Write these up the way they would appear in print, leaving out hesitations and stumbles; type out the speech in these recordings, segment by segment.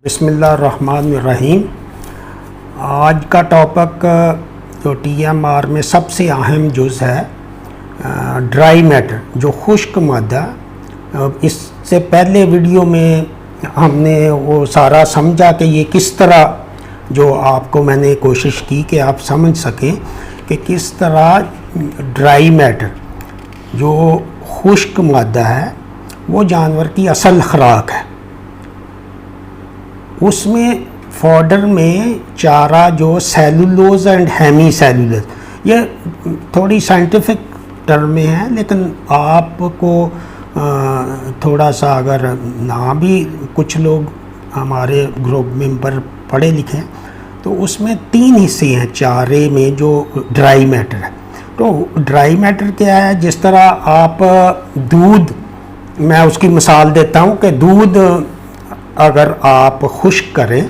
बिस्मिल्लाहिर्रहमानिर्रहीम। आज का टॉपिक जो टीएमआर में सबसे अहम जुज़ है ड्राई मैटर, जो खुश्क मादा। इससे पहले वीडियो में हमने वो सारा समझा कि ये किस तरह, जो आपको मैंने कोशिश की कि आप समझ सकें कि किस तरह ड्राई मैटर जो खुश्क मादा है वो जानवर की असल खुराक है। उसमें फॉडर में चारा जो सेलुलोज एंड हेमी सेलुलोज, ये थोड़ी साइंटिफिक टर्म में है, लेकिन आपको थोड़ा सा अगर ना भी कुछ लोग हमारे ग्रुप मेंबर पढ़े लिखे हैं तो उसमें 3 हिस्से हैं चारे में जो ड्राई मैटर है। तो ड्राई मैटर क्या है? जिस तरह आप दूध, मैं उसकी मिसाल देता हूँ कि दूध अगर आप खुश्क करें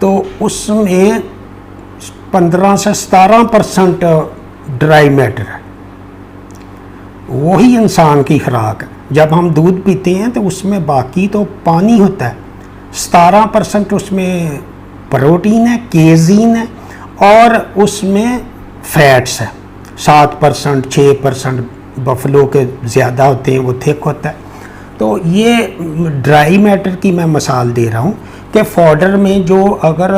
तो उसमें 15 से 17% ड्राई मैटर है। वही इंसान की खुराक है। जब हम दूध पीते हैं तो उसमें बाकी तो पानी होता है, 17% उसमें प्रोटीन है, केजीन है, और उसमें फैट्स है 7%, 6%। बफलो के ज़्यादा होते हैं, वो थिक होता है। तो ये ड्राई मैटर की मैं मिसाल दे रहा हूँ कि फॉडर में जो अगर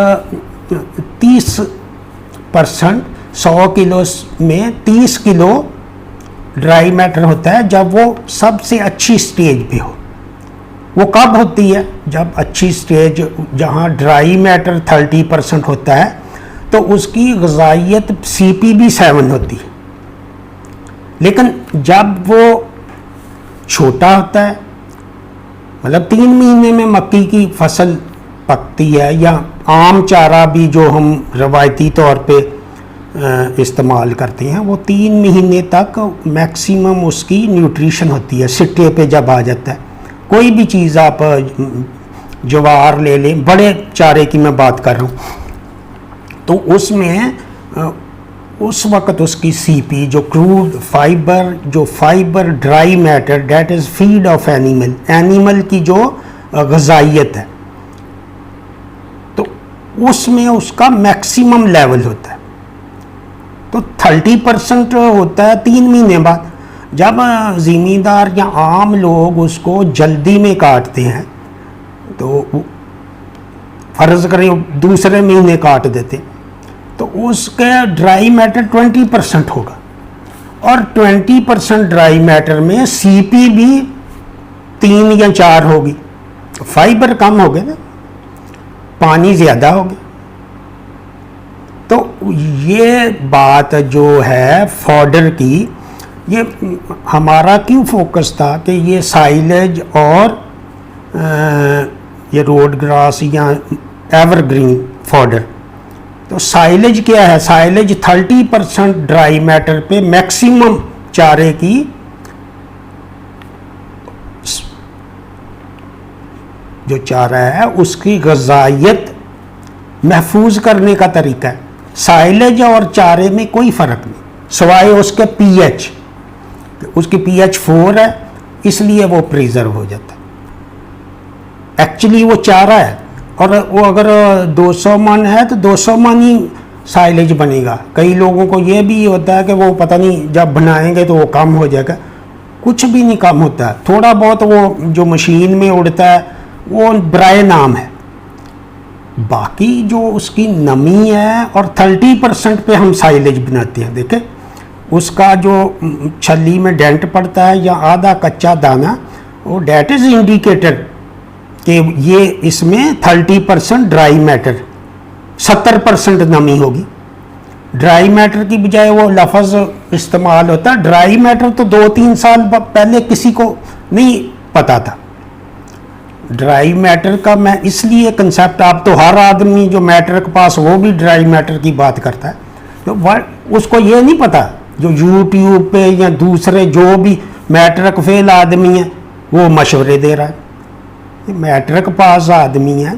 30% 100 किलो में 30 किलो ड्राई मैटर होता है जब वो सबसे अच्छी स्टेज पे हो। वो कब होती है? जब अच्छी स्टेज, जहाँ ड्राई मैटर 30% होता है तो उसकी ग़िज़ाइयत CPB 7 होती है। लेकिन जब वो छोटा होता है, मतलब 3 महीने में मक्की की फसल पकती है, या आम चारा भी जो हम रवायती तौर पे इस्तेमाल करते हैं, वो 3 महीने तक मैक्सिमम उसकी न्यूट्रिशन होती है। सिट्टे पे जब आ जाता है, कोई भी चीज़ आप ज्वार ले लें, बड़े चारे की मैं बात कर रहा हूँ, तो उसमें उस वक़्त उसकी CP जो क्रूड फाइबर, जो fibre dry matter, that is feed of animal, animal की जो ग़िज़ाइयत है, तो उसमें उसका मैक्सिमम लेवल होता है। तो 30% होता है 3 महीने बाद। जब ज़मींदार या आम लोग उसको जल्दी में काटते हैं तो फ़र्ज़ करें दूसरे महीने काट देते, तो उसका ड्राई मैटर 20% होगा, और 20% ड्राई मैटर में CP भी 3 या 4 होगी। फाइबर कम हो गए ना, पानी ज़्यादा हो गया। तो ये बात जो है फॉडर की, ये हमारा क्यों फोकस था कि ये साइलेज और ये रोड ग्रास या एवरग्रीन फॉडर। तो साइलेज क्या है? साइलेज 30% ड्राई मैटर पे मैक्सिमम चारे की जो चारा है उसकी ग़िज़ाइयत महफूज करने का तरीका है। साइलेज और चारे में कोई फ़र्क नहीं, सिवाय उसके pH। उसकी pH 4 है, इसलिए वो प्रिजर्व हो जाता है। एक्चुअली वो चारा है, और वो अगर 200 मन है तो 200 मन ही साइलेज बनेगा। कई लोगों को ये भी होता है कि वो पता नहीं जब बनाएंगे तो वो कम हो जाएगा। कुछ भी नहीं कम होता है, थोड़ा बहुत वो जो मशीन में उड़ता है वो ब्राय नाम है। बाकी जो उसकी नमी है, और 30% पे हम साइलेज बनाते हैं। देखें उसका जो छल्ली में डेंट पड़ता है या आधा कच्चा दाना, वो डेट इज़ इंडिकेटर कि ये इसमें 30% ड्राई मैटर, 70% नमी होगी। ड्राई मैटर की बजाय वो लफ्ज़ इस्तेमाल होता है ड्राई मैटर, तो 2-3 साल पहले किसी को नहीं पता था ड्राई मैटर का। मैं इसलिए कंसेप्ट, आप तो हर आदमी जो मैटर के पास वो भी ड्राई मैटर की बात करता है, तो उसको ये नहीं पता जो यूट्यूब पे या दूसरे जो भी मैट्रिक फेल आदमी है वो मशवरे दे रहा है। मैट्रिक पास आदमी है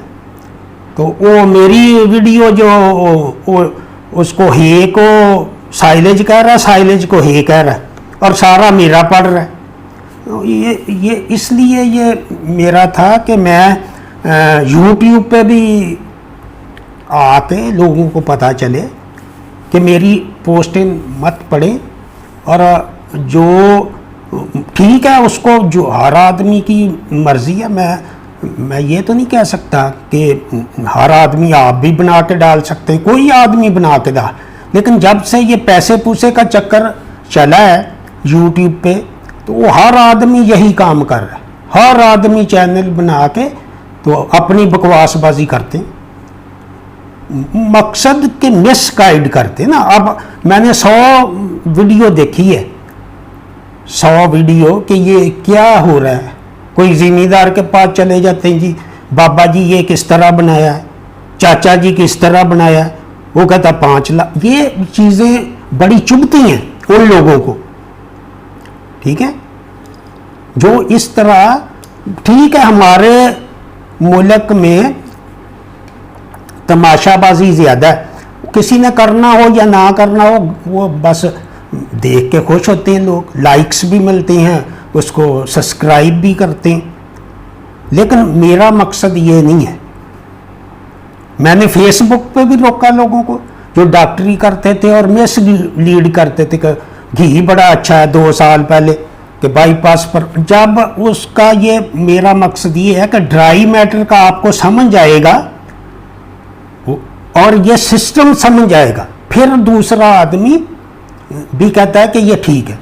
तो वो मेरी वीडियो जो उसको हे को साइलेज कह रहा है, साइलेज को हे कह रहा है, और सारा मेरा पढ़ रहा है। तो ये इसलिए ये मेरा था कि मैं यूट्यूब पे भी आके लोगों को पता चले कि मेरी पोस्टें मत पढ़ें। और जो ठीक है, उसको जो हर आदमी की मर्ज़ी है, मैं ये तो नहीं कह सकता कि हर आदमी आप भी बना के डाल सकते हैं, कोई आदमी बना के डाल। लेकिन जब से ये पैसे पूसे का चक्कर चला है यूट्यूब पे, तो वो हर आदमी यही काम कर रहा है। हर आदमी चैनल बना के तो अपनी बकवासबाजी करते हैं, मकसद के मिसगाइड करते ना। अब मैंने 100 वीडियो देखी है, 100 वीडियो कि ये क्या हो रहा है। कोई ज़िम्मेदार के पास चले जाते हैं, जी बाबा जी ये किस तरह बनाया है, चाचा जी किस तरह बनाया है, वो कहता 5 लाख। ये चीज़ें बड़ी चुभती हैं उन लोगों को, ठीक है, जो इस तरह। ठीक है, हमारे मुल्क में तमाशाबाजी ज़्यादा है, किसी ने करना हो या ना करना हो, वो बस देख के खुश होते हैं लोग, लाइक्स भी मिलती हैं, उसको सब्सक्राइब भी करते हैं। लेकिन मेरा मकसद ये नहीं है। मैंने फेसबुक पे भी रोका लोगों को जो डॉक्टरी करते थे और मिस लीड करते थे कि घी बड़ा अच्छा है 2 साल पहले कि बाईपास पर। जब उसका ये मेरा मकसद ये है कि ड्राई मैटर का आपको समझ आएगा और ये सिस्टम समझ आएगा, फिर दूसरा आदमी भी कहता है कि ये ठीक है।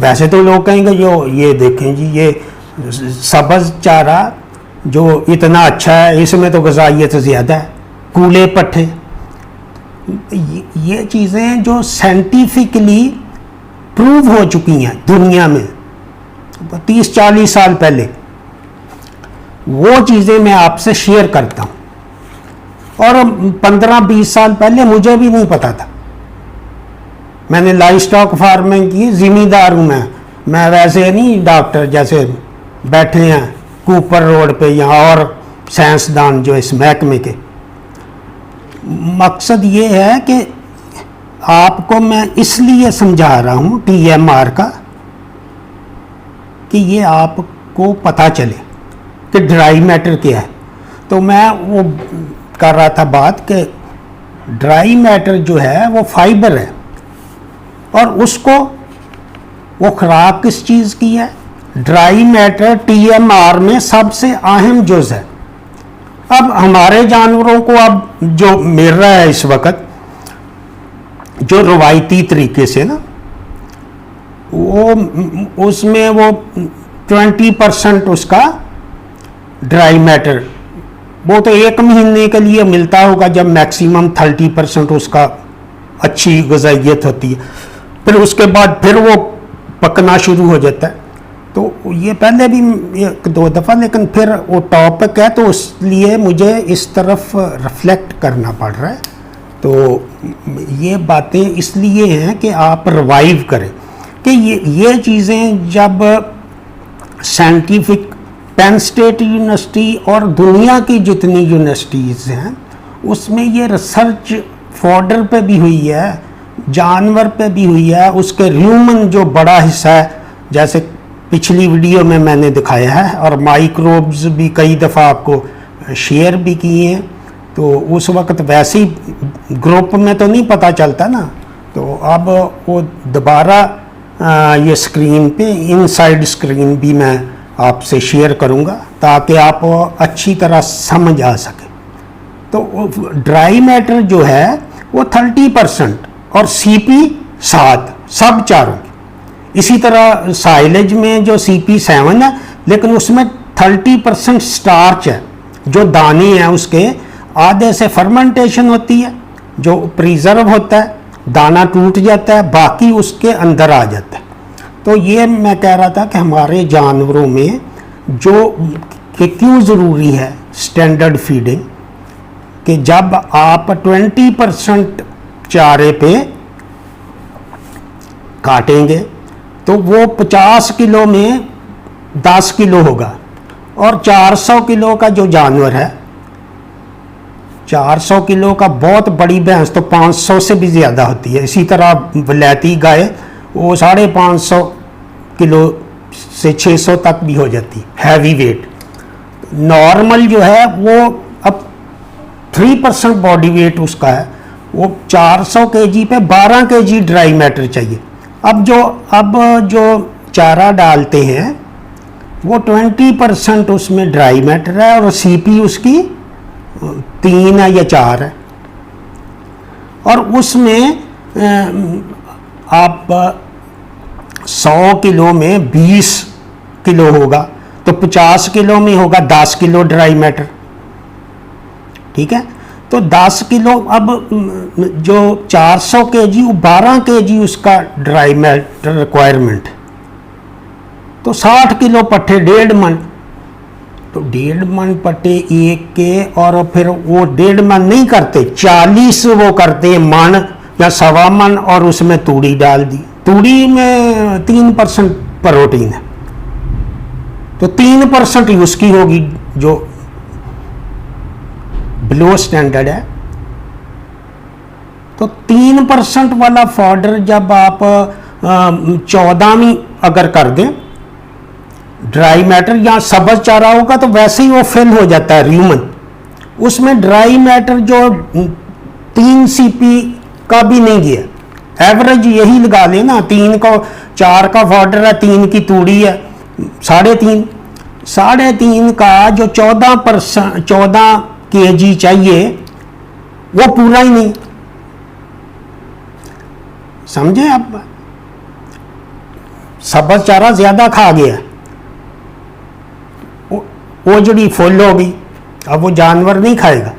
वैसे तो लोग कहेंगे जो ये देखें जी, ये सब्ज़ चारा जो इतना अच्छा है, इसमें तो ग़िज़ाइयत ज़्यादा है, कूले पट्ठे। ये चीज़ें जो साइंटिफिकली प्रूव हो चुकी हैं दुनिया में 30-40 साल पहले, वो चीज़ें मैं आपसे शेयर करता हूँ। और 15-20 साल पहले मुझे भी नहीं पता था। मैंने लाइव स्टॉक फार्मिंग की, ज़िम्मेदार हूँ मैं वैसे नहीं डॉक्टर जैसे बैठे हैं कूपर रोड पे यहाँ और साइंसदान जो इस महकमे के। मकसद ये है कि आपको मैं इसलिए समझा रहा हूँ TMR का कि ये आपको पता चले कि ड्राई मैटर क्या है। तो मैं वो कर रहा था बात कि ड्राई मैटर जो है वो फाइबर है, और उसको वो खुराक किस चीज़ की है? ड्राई मैटर TMR में सबसे अहम जुज़ है। अब हमारे जानवरों को अब जो मिल रहा है इस वक्त जो रवायती तरीके से ना, वो उसमें वो 20% उसका ड्राई मैटर, वो तो 1 महीने के लिए मिलता होगा, जब मैक्सिमम 30% उसका अच्छी ग़िज़ाइयत होती है। फिर उसके बाद फिर वो पकना शुरू हो जाता है। तो ये पहले भी 1-2 दफ़ा, लेकिन फिर वो टॉपिक है तो इसलिए मुझे इस तरफ रिफ्लेक्ट करना पड़ रहा है। तो ये बातें इसलिए हैं कि आप रिवाइव करें कि ये चीज़ें जब साइंटिफिक पेन स्टेट यूनिवर्सिटी और दुनिया की जितनी यूनिवर्सिटीज़ हैं उसमें ये रिसर्च फॉडर पे भी हुई है, जानवर पे भी हुई है, उसके ह्यूमन जो बड़ा हिस्सा है, जैसे पिछली वीडियो में मैंने दिखाया है, और माइक्रोब्स भी कई दफ़ा आपको शेयर भी किए हैं। तो उस वक्त वैसे ही ग्रुप में तो नहीं पता चलता ना, तो अब वो दोबारा ये स्क्रीन पे इनसाइड स्क्रीन भी मैं आपसे शेयर करूंगा ताकि आप अच्छी तरह समझ आ सके। तो ड्राई मैटर जो है वो 30% और CP 7 सब चारों की। इसी तरह साइलेज में जो CP 7 है, लेकिन उसमें 30% स्टार्च है, जो दाने हैं उसके आधे से फर्मेंटेशन होती है, जो प्रिजर्व होता है, दाना टूट जाता है, बाकी उसके अंदर आ जाता है। तो ये मैं कह रहा था कि हमारे जानवरों में जो कि क्यों ज़रूरी है स्टैंडर्ड फीडिंग, कि जब आप 20% चारे पे काटेंगे तो वो 50 किलो में 10 किलो होगा, और 400 किलो का जो जानवर है, 400 किलो का बहुत बड़ी भैंस तो 500 से भी ज़्यादा होती है। इसी तरह वलैती गाय वो 550 किलो से 600 तक भी हो जाती है, हैवी वेट। नॉर्मल जो है वो अब 3% बॉडी वेट उसका है, वो 400 kg पे 12 kg ड्राई मैटर चाहिए। अब जो चारा डालते हैं वो 20% उसमें ड्राई मैटर है और सीपी उसकी 3 है या 4 है, और उसमें आप 100 किलो में 20 किलो होगा तो 50 किलो में होगा 10 किलो ड्राई मैटर। ठीक है, तो 10 किलो, अब जो 400 kg, 12 kg उसका ड्राई मैटर रिक्वायरमेंट, तो 60 किलो पट्टे 1.5 मन, तो 1.5 मन पट्टे एक के, और फिर वो 1.5 मन नहीं करते, 40 वो करते मन या 1.25 मन, और उसमें तूड़ी डाल दी। तूड़ी में 3% प्रोटीन है, तो 3% ही उसकी होगी जो बिलो स्टैंडर्ड है। तो 3% वाला फॉडर जब आप 14वीं अगर कर दें ड्राई मैटर या सब्ज चारा होगा तो वैसे ही वो फिल हो जाता है र्यूमन, उसमें ड्राई मैटर जो 3 CP का भी नहीं गया, एवरेज यही लगा लेना, 3 का 4 का फॉडर है, 3 की तूड़ी है, 3.5 का जो 14 kg चाहिए वो पूरा ही नहीं, समझे आप? सब्ज चारा ज्यादा खा गया, वो जड़ी फुल होगी, अब वो जानवर नहीं खाएगा,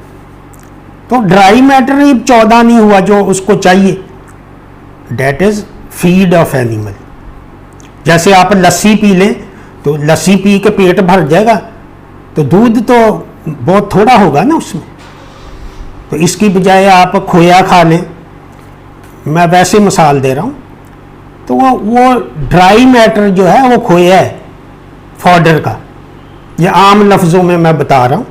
तो ड्राई मैटर ही 14 नहीं हुआ जो उसको चाहिए। That is feed of animal. जैसे आप लस्सी पी लें तो लस्सी पी के पेट भर जाएगा, तो दूध तो बहुत थोड़ा होगा ना उसमें, तो इसकी बजाय आप खोया खा लें, मैं वैसे मिसाल दे रहा हूँ, तो वो ड्राई मैटर जो है वो खोया है फॉडर का, ये आम लफ्ज़ों में मैं बता रहा हूँ।